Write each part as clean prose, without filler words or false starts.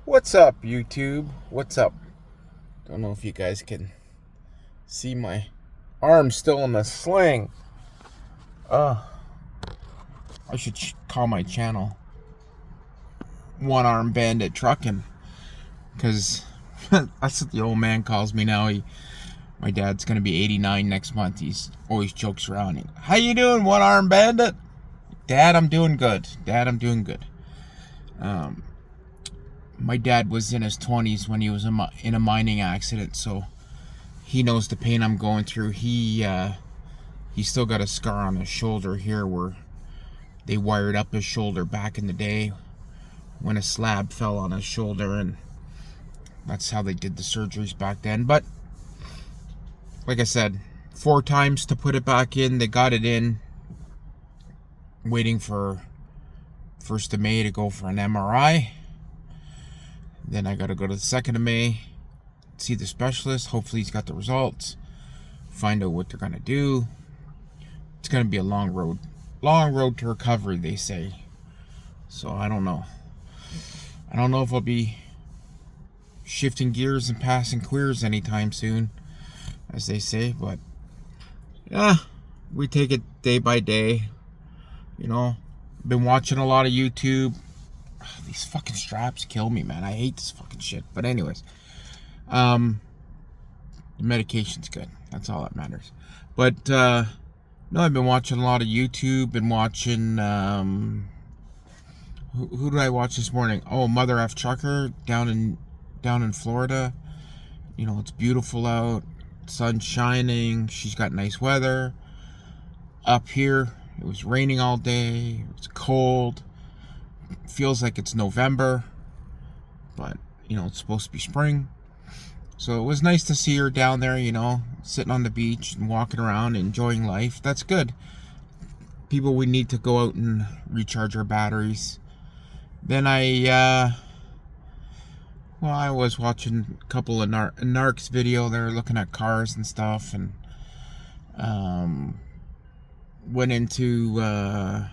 What's up, YouTube? What's up? Don't know if you guys can see my arm still in the sling. I should call my channel One Arm Bandit Trucking, because that's what the old man calls me now. My dad's gonna be 89 next month. He's always jokes around. How you doing, One Arm Bandit? Dad, I'm doing good. Dad, I'm doing good. My dad was in his 20s when he was in a mining accident, so he knows the pain I'm going through. He still got a scar on his shoulder here where they wired up his shoulder back in the day when a slab fell on his shoulder, and that's how they did the surgeries back then. But like I said, 4 times to put it back in. They got it in, waiting for 1st of May to go for an MRI. Then I got to go to the 2nd of May, see the specialist. Hopefully he's got the results, find out what they're going to do. It's going to be a long road to recovery, they say. So I don't know. I don't know if I'll be shifting gears and passing queers anytime soon, as they say. But yeah, we take it day by day. You know, been watching a lot of YouTube. These fucking straps kill me, man. I hate this fucking shit. But anyways, the medication's good. That's all that matters. But no, I've been watching a lot of YouTube. Been watching who did I watch this morning? Oh, Mother F Trucker down in Florida. You know, it's beautiful out. Sun's shining. She's got nice weather. Up here, it was raining all day. It was cold. Feels like it's November, but you know, it's supposed to be spring. So it was nice to see her down there, you know, sitting on the beach and walking around, enjoying life. That's good. People, we need to go out and recharge our batteries. Then I was watching a couple of Narcs video. They're looking at cars and stuff, and went into a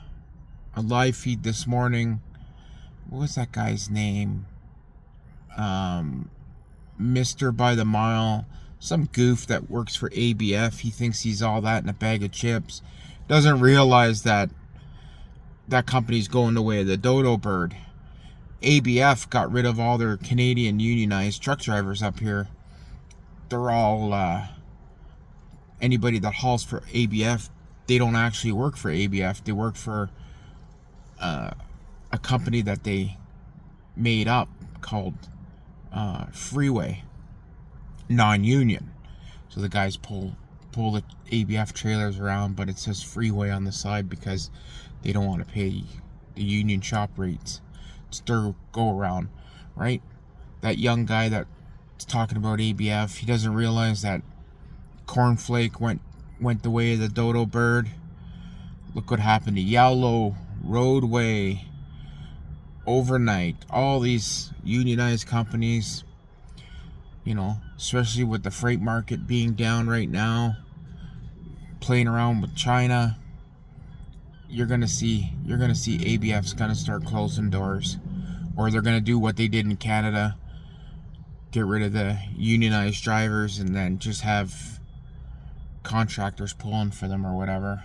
live feed this morning. What was that guy's name? Mr. By the Mile. Some goof that works for ABF. He thinks he's all that in a bag of chips. Doesn't realize that that company's going the way of the dodo bird. ABF got rid of all their Canadian unionized truck drivers up here. They're all anybody that hauls for ABF. They don't actually work for ABF. They work for a company that they made up called Freeway, non-union. So the guys pull the ABF trailers around, but it says Freeway on the side because they don't want to pay the union shop rates. It's their go around, right? That young guy that's talking about ABF, he doesn't realize that Cornflake went the way of the dodo bird. Look what happened to Yellow, Roadway, Overnight, all these unionized companies, you know, especially with the freight market being down right now, playing around with China. You're gonna see ABF's gonna start closing doors, or they're gonna do what they did in Canada, get rid of the unionized drivers and then just have contractors pulling for them or whatever.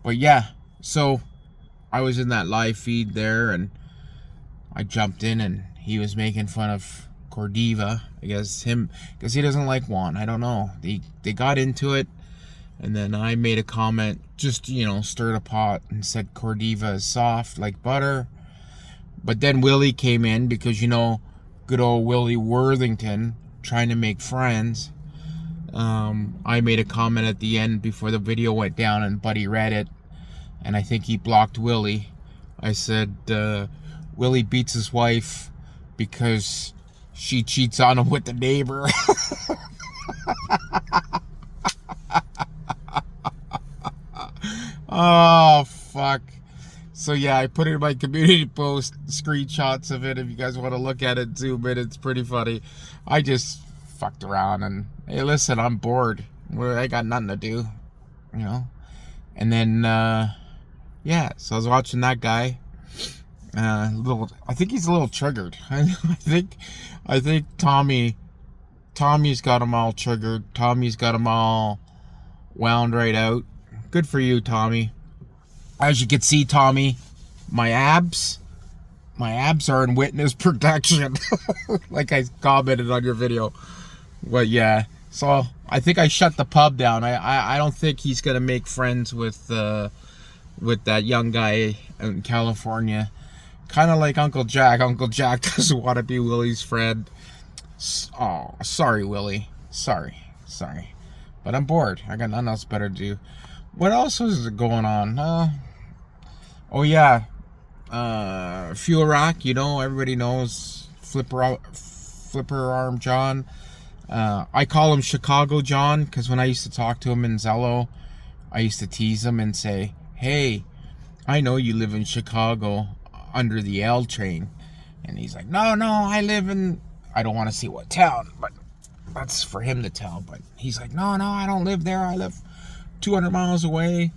But yeah, so I was in that live feed there, and I jumped in, and he was making fun of Cordiva. I guess because he doesn't like Juan. I don't know. They got into it, and then I made a comment, just, you know, stirred a pot and said Cordiva is soft like butter. But then Willie came in, because, you know, good old Willie Worthington trying to make friends. I made a comment at the end before the video went down, and Buddy read it, and I think he blocked Willie. I said Willie beats his wife because she cheats on him with the neighbor. Oh, fuck. So yeah, I put it in my community post, screenshots of it. If you guys want to look at it, zoom in, it's pretty funny. I just fucked around, and hey, listen, I'm bored. I got nothing to do, you know. And then yeah, so I was watching that guy, I think he's a little triggered. I think Tommy's got him all triggered. Tommy's got him all wound right out. Good for you, Tommy. As you can see, Tommy, my abs are in witness protection. Like I commented on your video. But yeah, so I think I shut the pub down. I don't think he's gonna make friends with that young guy in California. Kind of like Uncle Jack. Uncle Jack doesn't want to be Willie's friend. Oh, sorry, Willie. Sorry. But I'm bored. I got nothing else better to do. What else is going on? Oh yeah, Fuel Rock. You know, everybody knows Flipper Arm John. I call him Chicago John because when I used to talk to him in Zello, I used to tease him and say, "Hey, I know you live in Chicago under the L train." And he's like, no, I live in, I don't want to see what town, but that's for him to tell. But he's like, no, I don't live there. I live 200 miles away.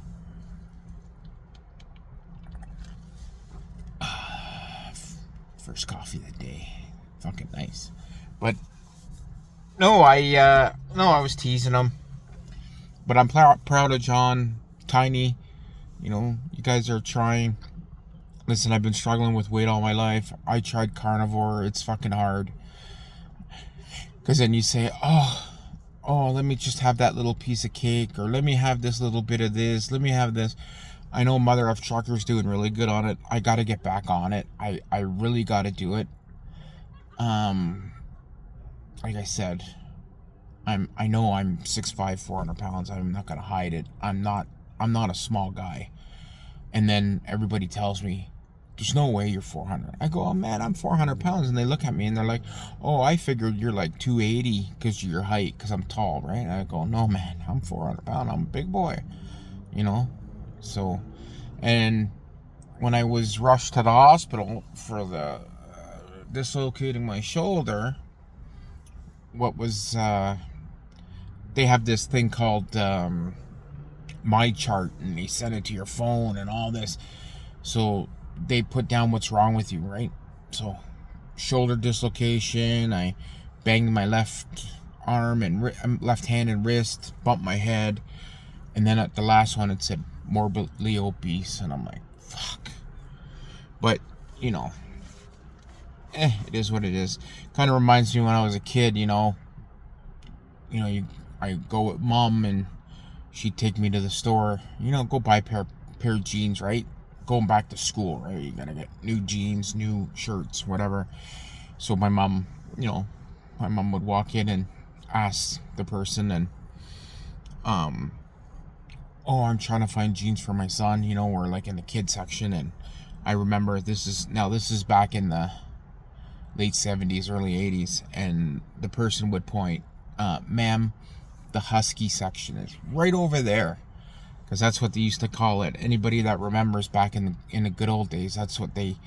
First coffee of the day. Fucking nice. But no, I was teasing him. But I'm proud of John, Tiny. You know, you guys are trying. Listen, I've been struggling with weight all my life. I tried carnivore. It's fucking hard. Because then you say, oh, let me just have that little piece of cake. Or let me have this little bit of this. Let me have this. I know Mother of Truckers doing really good on it. I got to get back on it. I really got to do it. Like I said, I know I'm 6'5", 400 pounds. I'm not going to hide it. I'm not a small guy. And then everybody tells me, there's no way you're 400. I go, oh man, I'm 400 pounds. And they look at me and they're like, oh, I figured you're like 280 because of your height, because I'm tall, right? And I go, no man, I'm 400 pounds. I'm a big boy, you know? So, and when I was rushed to the hospital for the dislocating my shoulder, what was, they have this thing called My Chart, and they send it to your phone and all this. So they put down what's wrong with you, right? So shoulder dislocation, I banged my left arm and left hand and wrist, bumped my head, and then at the last one it said morbidly obese, and I'm like, fuck. But you know, it is what it is. Kind of reminds me when I was a kid, I go with mom and she'd take me to the store, go buy a pair of jeans, right? Going back to school, right? You gotta get new jeans, new shirts, whatever. So my mom would walk in and ask the person, and I'm trying to find jeans for my son, we're like in the kid section. And I remember this is back in the late 70s, early 80s, and the person would point, ma'am, the husky section is right over there, because that's what they used to call it. Anybody that remembers back in the good old days, that's what they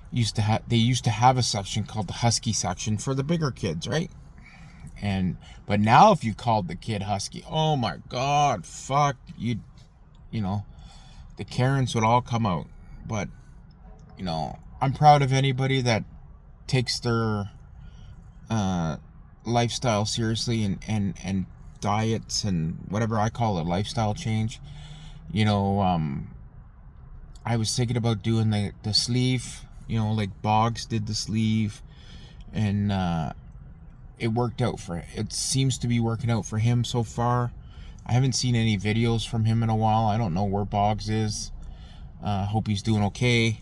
used to have. They used to have a section called the husky section for the bigger kids, right? But now if you called the kid husky, oh my god, fuck, the Karens would all come out. But I'm proud of anybody that takes their lifestyle seriously and diets and whatever. I call it lifestyle change. I was thinking about doing the sleeve, like Boggs did the sleeve, and it worked out it seems to be working out for him so far. I haven't seen any videos from him in a while. I don't know where Boggs is. Hope he's doing okay.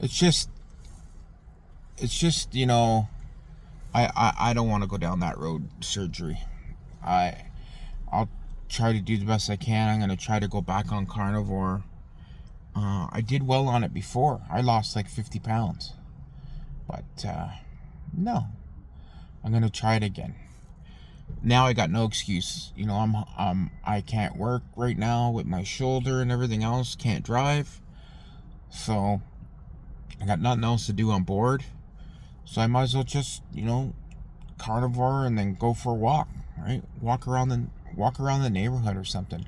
It's just I don't want to go down that road, surgery. I'll try to do the best I can. I'm going to try to go back on carnivore. I did well on it before. I lost like 50 pounds. But no. I'm going to try it again. Now I got no excuse. I can't work right now with my shoulder and everything else. Can't drive. So I got nothing else to do on board. So I might as well just, carnivore and then go for a walk, right? Walk around the neighborhood or something.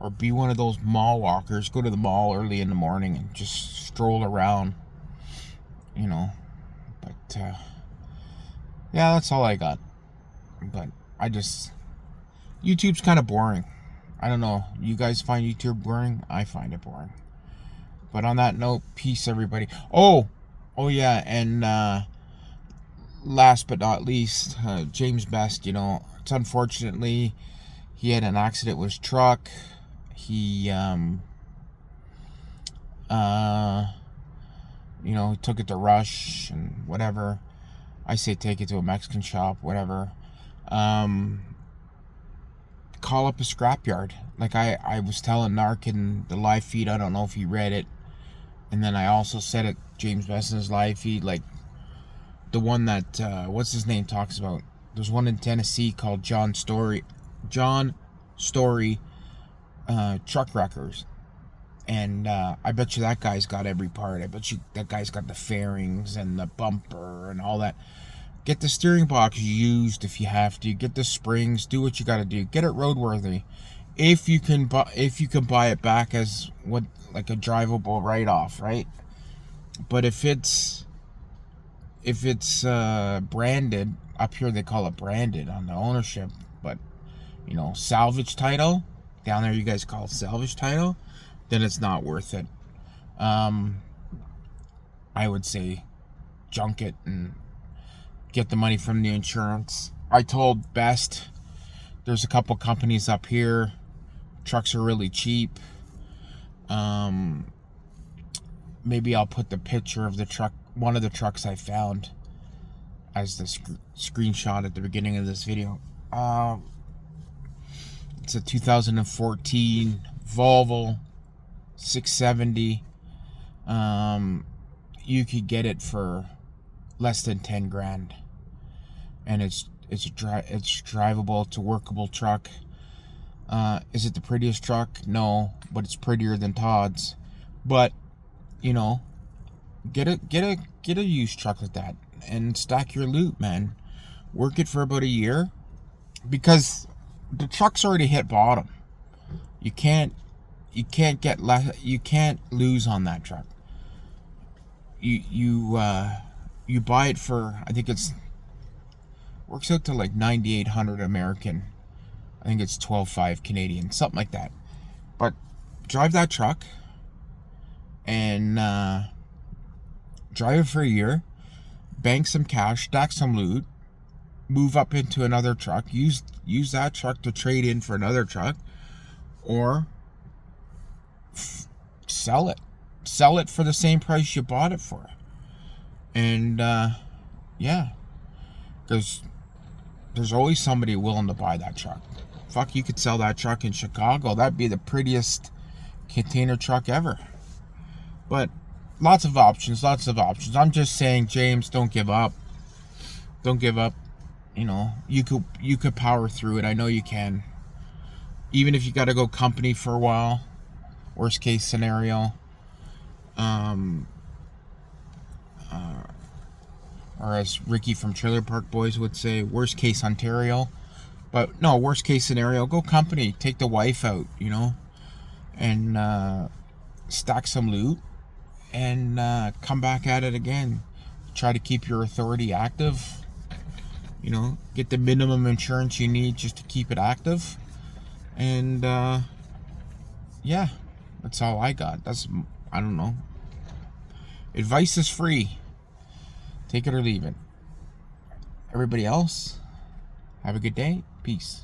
or be one of those mall walkers. Go to the mall early in the morning and just stroll around, you know. But yeah, that's all I got. But YouTube's kind of boring. I don't know. You guys find YouTube boring? I find it boring. But on that note, peace, everybody. Oh yeah, and last but not least, James Best. You know, it's unfortunately he had an accident with his truck. He you know, he took it to Rush and whatever. I say take it to a Mexican shop, whatever. Call up a scrapyard. Like I was telling Narc in the live feed, I don't know if he read it. And then I also said it, James Beston's live feed, like the one that, what's his name talks about. There's one in Tennessee called John Story Truck Wreckers. And I bet you that guy's got every part. I bet you that guy's got the fairings and the bumper and all that. Get the steering box used if you have to. Get the springs. Do what you got to do. Get it roadworthy. If you can buy it back as like a drivable write-off, right? But if it's branded, up here they call it branded on the ownership, but you know, salvage title, down there you guys call it salvage title, then it's not worth it. I would say junk it and get the money from the insurance. I told Best there's a couple companies up here, trucks are really cheap. Maybe I'll put the picture of the truck, one of the trucks I found, as the screenshot at the beginning of this video. It's a 2014 Volvo 670. You could get it for less than 10 grand, and it's drivable. It's a workable truck. Is it the prettiest truck? No, but it's prettier than Todd's. But you know, get a used truck like that and stack your loot, man. Work it for about a year, because the truck's already hit bottom. You can't get less. You can't lose on that truck. You buy it for, I think it's works out to like 9,800 American. I think it's 12,500 Canadian, something like that. But drive that truck and drive it for a year, bank some cash, stack some loot, move up into another truck, use that truck to trade in for another truck, or sell it for the same price you bought it for. And yeah, because there's always somebody willing to buy that truck. Fuck, you could sell that truck in Chicago. That'd be the prettiest container truck ever. But lots of options. I'm just saying, James, don't give up. Don't give up. You know, you could power through it. I know you can. Even if you got to go company for a while, worst case scenario. Or as Ricky from Trailer Park Boys would say, worst case Ontario. But no, worst case scenario, go company. Take the wife out, you know, and stack some loot, and come back at it again. Try to keep your authority active. You know, get the minimum insurance you need just to keep it active. And yeah, that's all I got. I don't know. Advice is free. Take it or leave it. Everybody else, have a good day. Peace.